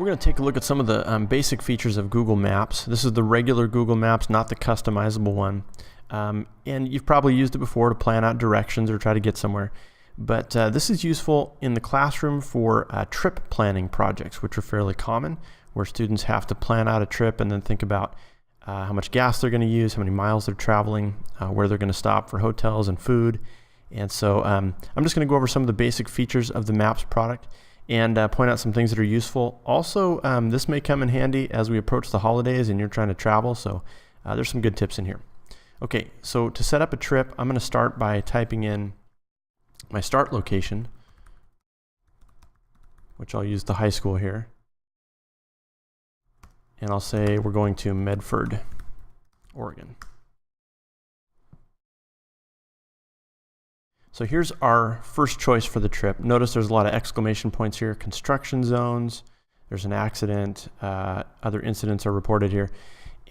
We're going to take a look at some of the basic features of Google Maps. This is the regular Google Maps, not the customizable one. And you've probably used it before to plan out directions or try to get somewhere. But this is useful in the classroom for trip planning projects, which are fairly common, where students have to plan out a trip and then think about how much gas they're going to use, how many miles they're traveling, where they're going to stop for hotels and food. And so I'm just going to go over some of the basic features of the Maps product and point out some things that are useful. Also, this may come in handy as we approach the holidays and you're trying to travel, so there's some good tips in here. Okay, so to set up a trip, I'm going to start by typing in my start location, which I'll use the high school here. And I'll say we're going to Medford, Oregon. So here's our first choice for the trip. Notice there's a lot of exclamation points here. Construction zones, there's an accident, other incidents are reported here.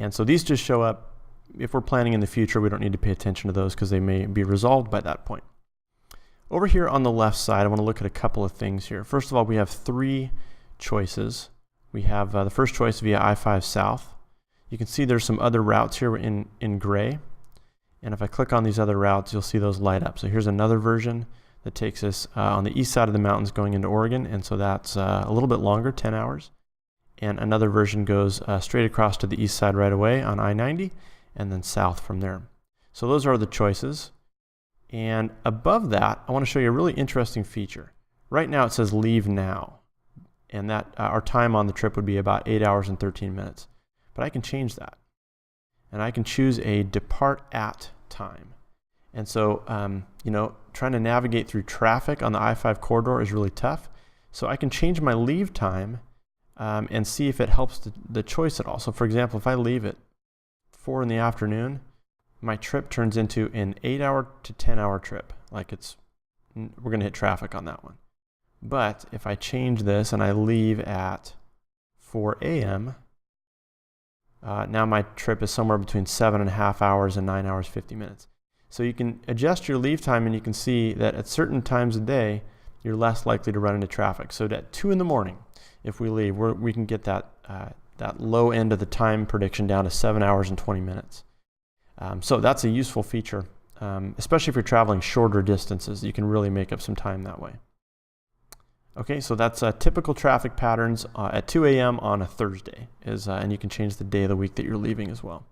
And so these just show up. If we're planning in the future, we don't need to pay attention to those because they may be resolved by that point. Over here on the left side, I want to look at a couple of things here. First of all, we have three choices. We have the first choice via I-5 South. You can see there's some other routes here in gray. And if I click on these other routes, you'll see those light up. So here's another version that takes us on the east side of the mountains going into Oregon. And so that's a little bit longer, 10 hours. And another version goes straight across to the east side right away on I-90 and then south from there. So those are the choices. And above that, I want to show you a really interesting feature. Right now it says leave now. And that our time on the trip would be about 8 hours and 13 minutes. But I can change that. And I can choose a depart at time. And so, trying to navigate through traffic on the I-5 corridor is really tough. So I can change my leave time and see if it helps the choice at all. So for example, if I leave at 4 in the afternoon, my trip turns into an 8-hour to 10-hour trip. We're going to hit traffic on that one. But if I change this and I leave at 4 a.m., now my trip is somewhere between 7.5 hours and 9 hours 50 minutes. So you can adjust your leave time and you can see that at certain times of day, you're less likely to run into traffic. So at 2 in the morning, if we leave, we can get that low end of the time prediction down to 7 hours and 20 minutes. So that's a useful feature, especially if you're traveling shorter distances. You can really make up some time that way. Okay, so that's typical traffic patterns at 2 a.m. on a Thursday, and you can change the day of the week that you're leaving as well.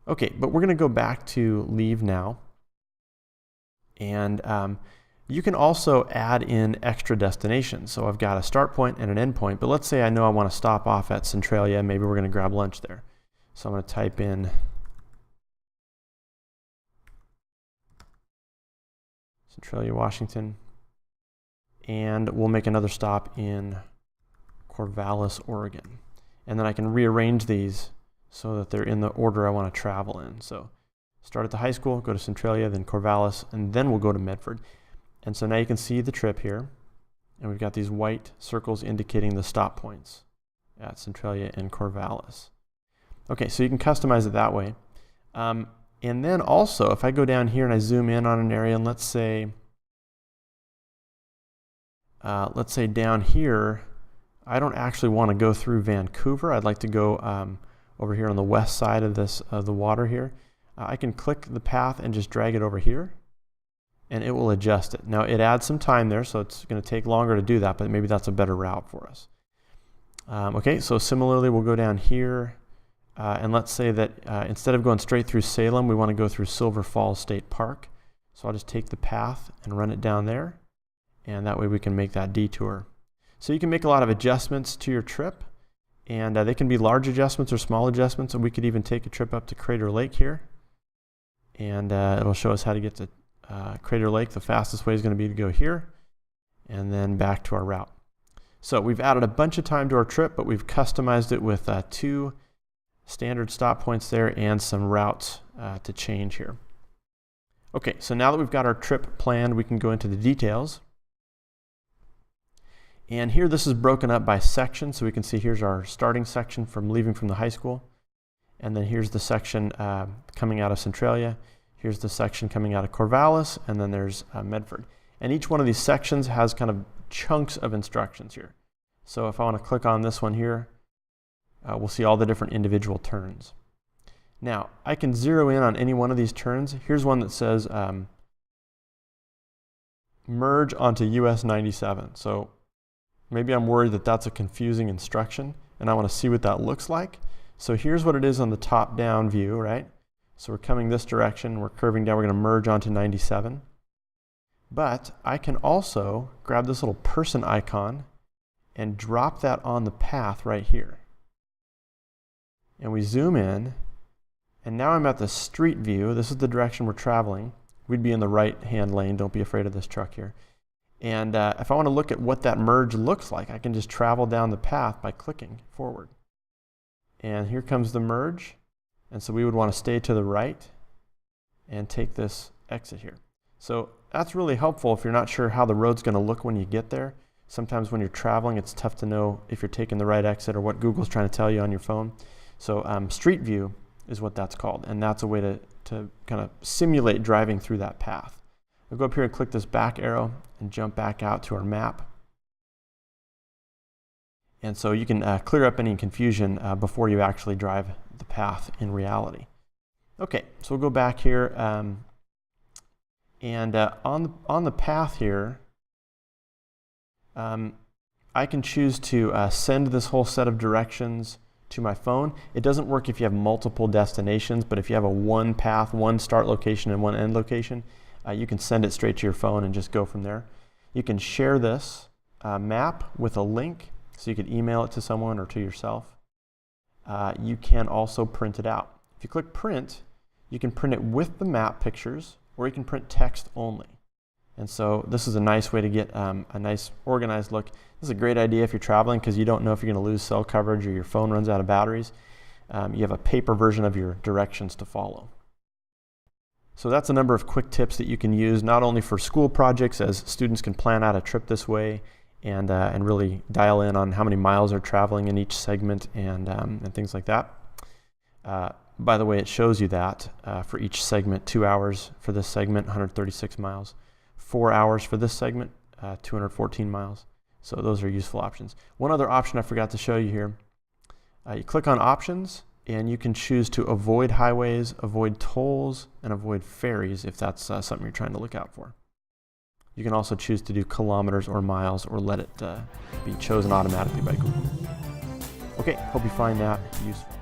Okay, but we're going to go back to leave now. And you can also add in extra destinations. So I've got a start point and an end point, but let's say I know I want to stop off at Centralia. Maybe we're going to grab lunch there. So I'm going to type in Centralia, Washington. And we'll make another stop in Corvallis, Oregon. And then I can rearrange these so that they're in the order I want to travel in. So start at the high school, go to Centralia, then Corvallis, and then we'll go to Medford. And so now you can see the trip here. And we've got these white circles indicating the stop points at Centralia and Corvallis. Okay, so you can customize it that way. And then also, if I go down here and I zoom in on an area, and let's say down here, I don't actually want to go through Vancouver. I'd like to go over here on the west side of the water here. I can click the path and just drag it over here, and it will adjust it. Now it adds some time there, so it's going to take longer to do that, but maybe that's a better route for us. Okay, so similarly, we'll go down here, and let's say that instead of going straight through Salem, we want to go through Silver Falls State Park. So I'll just take the path and run it down there. And that way we can make that detour. So you can make a lot of adjustments to your trip, and they can be large adjustments or small adjustments. And we could even take a trip up to Crater Lake here, and it'll show us how to get to Crater Lake. The fastest way is going to be to go here and then back to our route. So we've added a bunch of time to our trip, but we've customized it with 2 standard stop points there and some routes to change here. Okay, so now that we've got our trip planned, we can go into the details. And here this is broken up by section, so we can see here's our starting section from leaving from the high school. And then here's the section coming out of Centralia. Here's the section coming out of Corvallis, and then there's Medford. And each one of these sections has kind of chunks of instructions here. So if I want to click on this one here, we'll see all the different individual turns. Now, I can zero in on any one of these turns. Here's one that says merge onto US 97. So maybe I'm worried that that's a confusing instruction, and I want to see what that looks like. So here's what it is on the top-down view, right? So we're coming this direction, we're curving down, we're going to merge onto 97. But I can also grab this little person icon and drop that on the path right here. And we zoom in, and now I'm at the street view. This is the direction we're traveling. We'd be in the right-hand lane. Don't be afraid of this truck here. And if I want to look at what that merge looks like, I can just travel down the path by clicking forward. And here comes the merge. And so we would want to stay to the right and take this exit here. So that's really helpful if you're not sure how the road's going to look when you get there. Sometimes when you're traveling, it's tough to know if you're taking the right exit or what Google's trying to tell you on your phone. So Street View is what that's called, and that's a way to kind of simulate driving through that path. I'll go up here and click this back arrow and jump back out to our map. And so you can clear up any confusion before you actually drive the path in reality. Okay, so we'll go back here, and on the path here, I can choose to send this whole set of directions to my phone. It doesn't work if you have multiple destinations, but if you have a one path, one start location and one end location, you can send it straight to your phone and just go from there. You can share this map with a link, so you could email it to someone or to yourself. You can also print it out. If you click print, you can print it with the map pictures, or you can print text only. And so this is a nice way to get a nice organized look. This is a great idea if you're traveling because you don't know if you're going to lose cell coverage or your phone runs out of batteries. You have a paper version of your directions to follow. So that's a number of quick tips that you can use not only for school projects, as students can plan out a trip this way and really dial in on how many miles they're traveling in each segment and things like that. By the way, it shows you that for each segment, 2 hours for this segment, 136 miles. 4 hours for this segment, 214 miles. So those are useful options. One other option I forgot to show you here. You click on options and you can choose to avoid highways, avoid tolls, and avoid ferries if that's something you're trying to look out for. You can also choose to do kilometers or miles or let it be chosen automatically by Google. Okay, hope you find that useful.